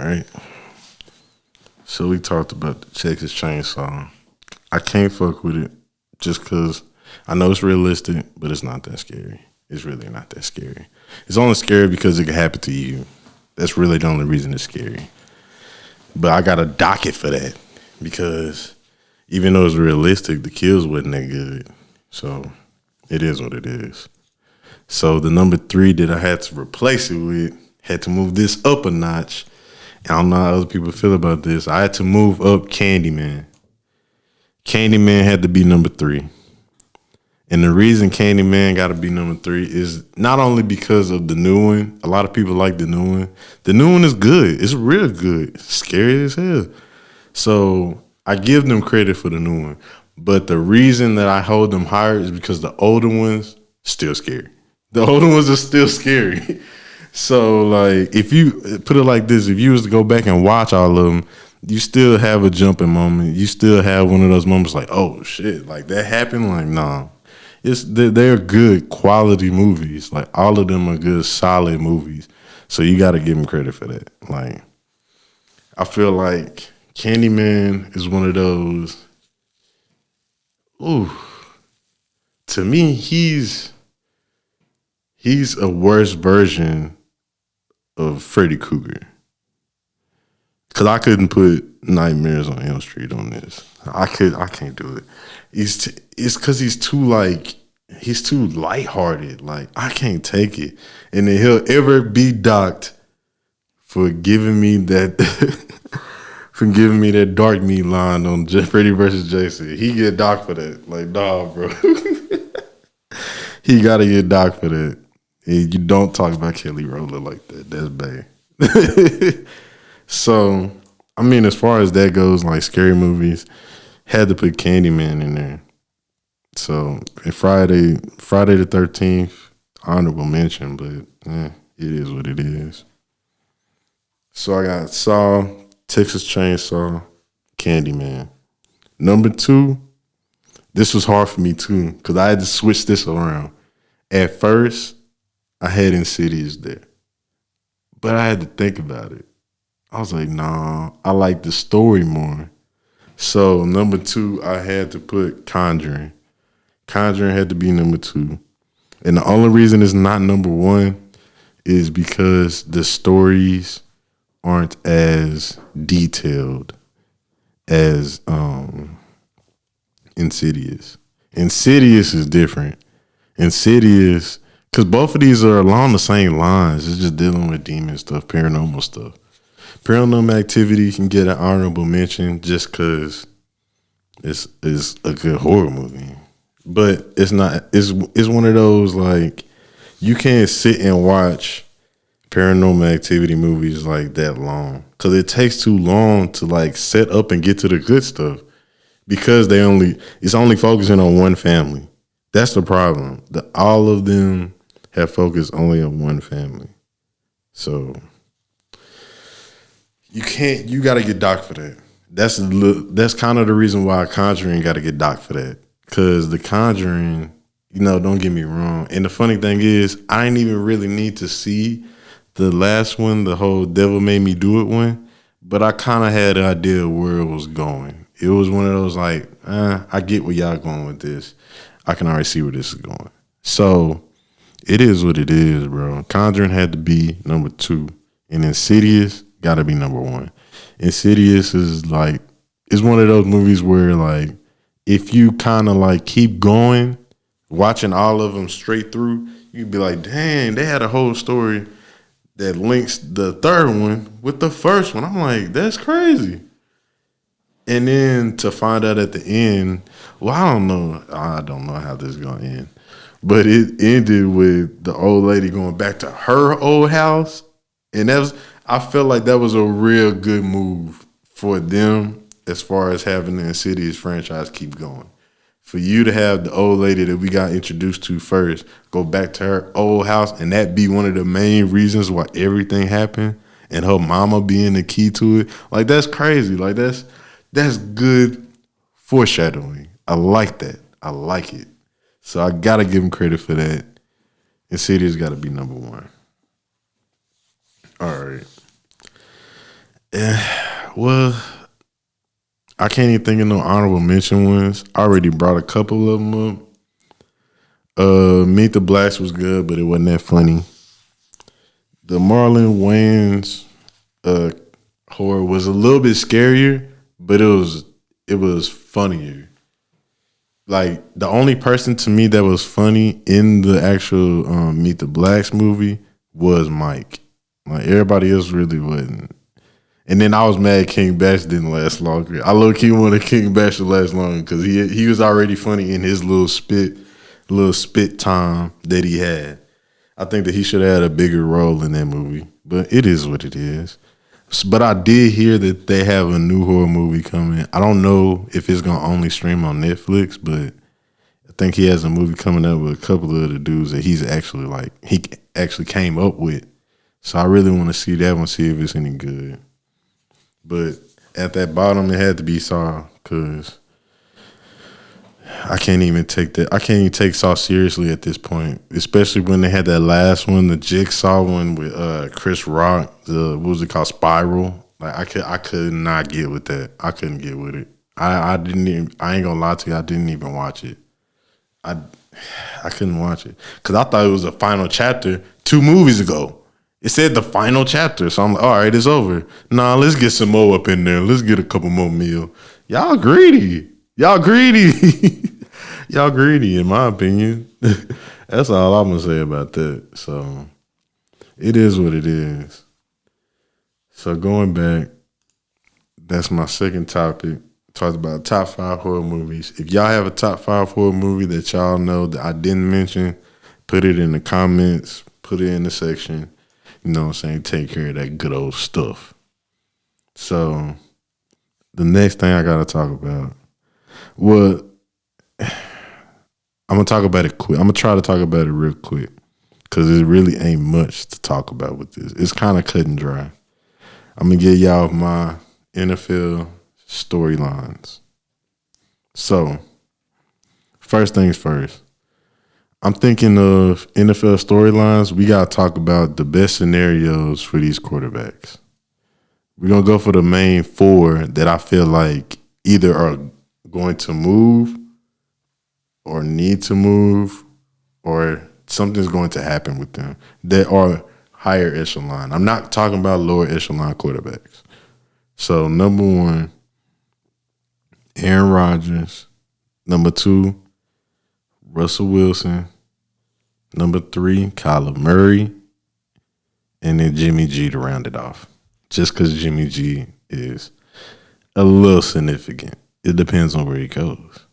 right. So we talked about the Texas Chainsaw. I can't fuck with it just because I know it's realistic, but it's not that scary. It's really not that scary. It's only scary because it could happen to you. That's really the only reason it's scary. But I got a docket for that because even though it's realistic, the kills wasn't that good. So it is what it is. So the number 3 that I had to replace it with, had to move this up a notch. I don't know how other people feel about this. I had to move up Candyman. Candyman had to be number 3. And the reason Candyman got to be number 3 is not only because of the new one. A lot of people like the new one. The new one is good. It's real good. It's scary as hell. So I give them credit for the new one. But the reason that I hold them higher is because the older ones still scary. The older ones are still scary. So like, if you put it like this, if you was to go back and watch all of them, you still have a jumping moment. You still have one of those moments like, oh shit, like that happened. Like, nah. They're good quality movies. Like all of them are good, solid movies. So you got to give them credit for that. Like I feel like Candyman is one of those. Ooh, to me, he's a worse version of Freddy Krueger. Cause I couldn't put Nightmares on Elm Street on this. I can't do it. It's cause he's too lighthearted. Like I can't take it. And then he'll ever be docked for giving me that for giving me that dark meat line on Freddy versus Jason. He get docked for that. Like, dog, bro. He gotta get docked for that. And you don't talk about Kelly Rowland like that. That's bad. So, I mean, as far as that goes, like scary movies, had to put Candyman in there. So, and Friday the 13th, honorable mention, but it is what it is. So I got Saw, Texas Chainsaw, Candyman. Number 2, this was hard for me too, because I had to switch this around. At first, I had Insidious there, but I had to think about it. I was like, nah, I like the story more. So number 2, I had to put Conjuring. Conjuring had to be number 2. And the only reason it's not number 1 is because the stories aren't as detailed as Insidious. Insidious is different. Insidious, because both of these are along the same lines. It's just dealing with demon stuff, paranormal stuff. Paranormal Activity can get an honorable mention just because it's a good horror movie. But it's not, it's one of those, like, you can't sit and watch Paranormal Activity movies like that long. Because it takes too long to, like, set up and get to the good stuff. Because it's only focusing on one family. That's the problem. All of them have focused only on one family. So you got to get docked for that. That's kind of the reason why Conjuring got to get docked for that. Because The Conjuring, don't get me wrong. And the funny thing is, I didn't even really need to see the last one, the whole Devil Made Me Do It one. But I kind of had an idea of where it was going. It was one of those like, I get where y'all going with this. I can already see where this is going. So it is what it is, bro. Conjuring had to be number 2. And Insidious got to be number 1. Insidious is like, it's one of those movies where like, if you kind of like keep going, watching all of them straight through, you'd be like, dang, they had a whole story that links the third one with the first one. I'm like, that's crazy. And then to find out at the end, well, I don't know how this is going to end. But it ended with the old lady going back to her old house. And I felt like that was a real good move for them as far as having the Insidious franchise keep going. For you to have the old lady that we got introduced to first go back to her old house and that be one of the main reasons why everything happened and her mama being the key to it, like that's crazy. Like that's good foreshadowing. I like that. I like it. So I got to give him credit for that. Insidious got to be number 1. All right. Well, I can't even think of no honorable mention ones. I already brought a couple of them up. Meet the Blacks was good, but it wasn't that funny. The Marlon Wayans horror was a little bit scarier, but it was funnier. Like the only person to me that was funny in the actual Meet the Blacks movie was Mike. Like everybody else really wasn't. And then I was mad King Bash didn't last longer. I low key wanted King Bash to last longer because he was already funny in his little spit time that he had. I think that he should have had a bigger role in that movie, but it is what it is. But I did hear that they have a new horror movie coming. I don't know if it's gonna only stream on Netflix, but I think he has a movie coming up with a couple of the dudes that he actually came up with. So I really want to see that one, see if it's any good. But at that bottom, it had to be Saw because I can't even take Saw seriously at this point, especially when they had that last one, the Jigsaw one with Chris Rock. What was it called? Spiral. Like I could not get with that. I couldn't get with it. I didn't even. I ain't gonna lie to you. I didn't even watch it. I couldn't watch it because I thought it was a final chapter 2 movies ago. It said the final chapter, so I'm like, all right, it's over. Nah, let's get some more up in there. Let's get a couple more meals. Y'all greedy. Y'all greedy. Y'all greedy, in my opinion. That's all I'm gonna say about that. So it is what it is. So going back, that's my second topic. Talked about top 5 horror movies. If y'all have a top 5 horror movie that y'all know that I didn't mention, put it in the comments, put it in the section. You know what I'm saying? Take care of that good old stuff. So the next thing I gotta talk about. Well, I'm gonna talk about it quick. I'm gonna try to talk about it real quick because it really ain't much to talk about with this. It's kind of cut and dry. I'm gonna give y'all my NFL storylines. So, first things first. I'm thinking of NFL storylines. We gotta talk about the best scenarios for these quarterbacks. We're gonna go for the main 4 that I feel like either are going to move or need to move or something's going to happen with them that are higher echelon. I'm not talking about lower echelon quarterbacks. So number 1, Aaron Rodgers. Number 2, Russell Wilson. Number 3, Kyler Murray. And then Jimmy G to round it off. Just because Jimmy G is a little significant. It depends on where he goes.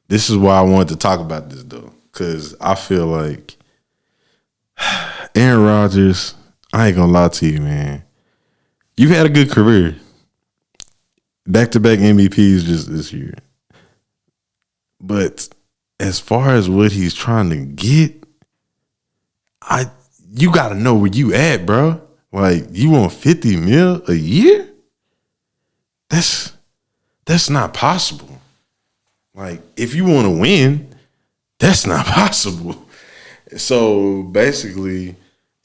This is why I wanted to talk about this, though, because I feel like Aaron Rodgers, I ain't going to lie to you, man. You've had a good career. Back-to-back MVPs just this year. But as far as what he's trying to get, you got to know where you at, bro. Like, you want $50 million a year? That's not possible. Like, if you want to win, that's not possible. So basically,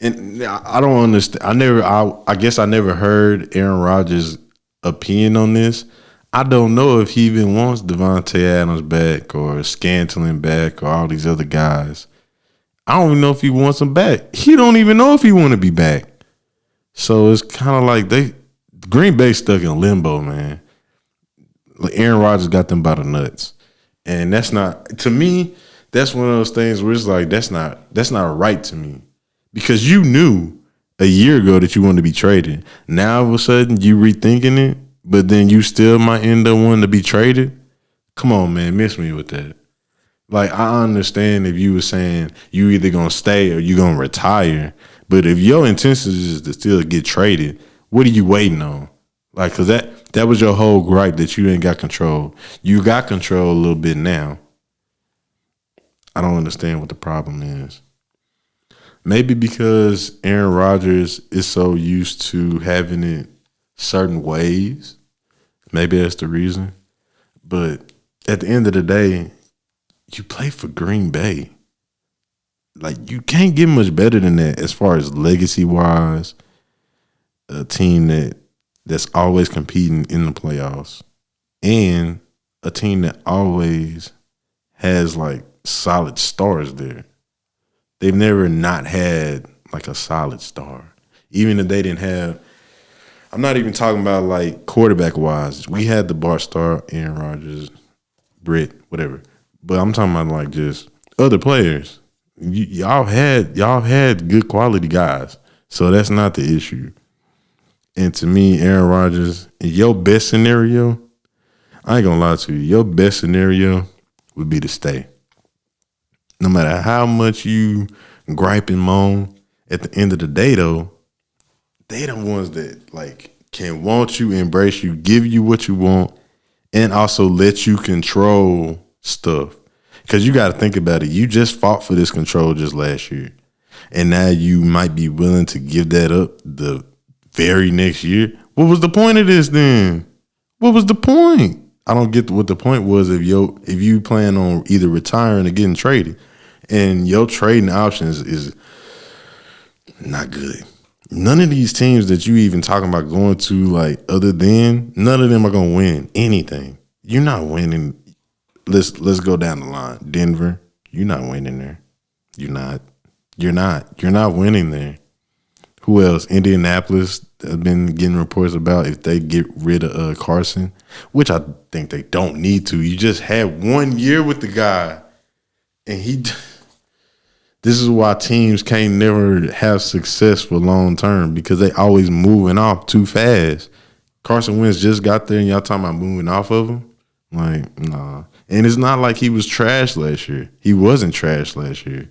and I don't understand. I guess I never heard Aaron Rodgers' opinion on this. I don't know if he even wants Devontae Adams back or Scantling back or all these other guys. I don't even know if he wants them back. He don't even know if he want to be back. So it's kind of like Green Bay stuck in limbo, man. Like Aaron Rodgers got them by the nuts. And that's not, to me, that's one of those things where it's like, that's not right to me. Because you knew a year ago that you wanted to be traded. Now all of a sudden you rethinking it, but then you still might end up wanting to be traded. Come on, man, miss me with that. Like, I understand if you were saying you either gonna stay or you gonna retire, but if your intention is to still get traded, what are you waiting on? Like, cause that was your whole gripe that you ain't got control. You got control a little bit now. I don't understand what the problem is. Maybe because Aaron Rodgers is so used to having it certain ways. Maybe that's the reason. But at the end of the day, you play for Green Bay. Like, you can't get much better than that as far as legacy-wise. A team that's always competing in the playoffs and a team that always has like solid stars there. They've never not had like a solid star. Even if they didn't have, I'm not even talking about like quarterback wise. We had the Bart Starr, Aaron Rodgers, Britt, whatever. But I'm talking about like just other players. Y'all had good quality guys. So that's not the issue. And to me, Aaron Rodgers, in your best scenario, I ain't gonna lie to you, your best scenario would be to stay. No matter how much you gripe and moan, at the end of the day though, they the ones that like can want you, embrace you, give you what you want, and also let you control stuff. Because you got to think about it. You just fought for this control just last year. And now you might be willing to give that up the very next year. What was the point of this then? What was the point? I don't get what the point was if you plan on either retiring or getting traded. And your trading options is not good. None of these teams that you even talking about going to, like, other than, none of them are going to win anything. You're not winning. Let's go down the line. Denver, you're not winning there. You're not. You're not winning there. Who else? Indianapolis have been getting reports about if they get rid of Carson, which I think they don't need to. You just had 1 year with the guy, and this is why teams can't never have success for long term, because they always moving off too fast. Carson Wentz just got there, and y'all talking about moving off of him? Like, nah. And it's not like he was trash last year. He wasn't trash last year.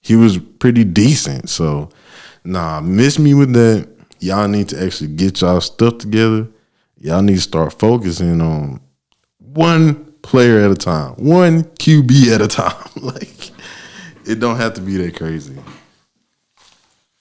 He was pretty decent. So, nah, miss me with that. Y'all need to actually get y'all stuff together. Y'all need to start focusing on one player at a time, one QB at a time. Like, it don't have to be that crazy.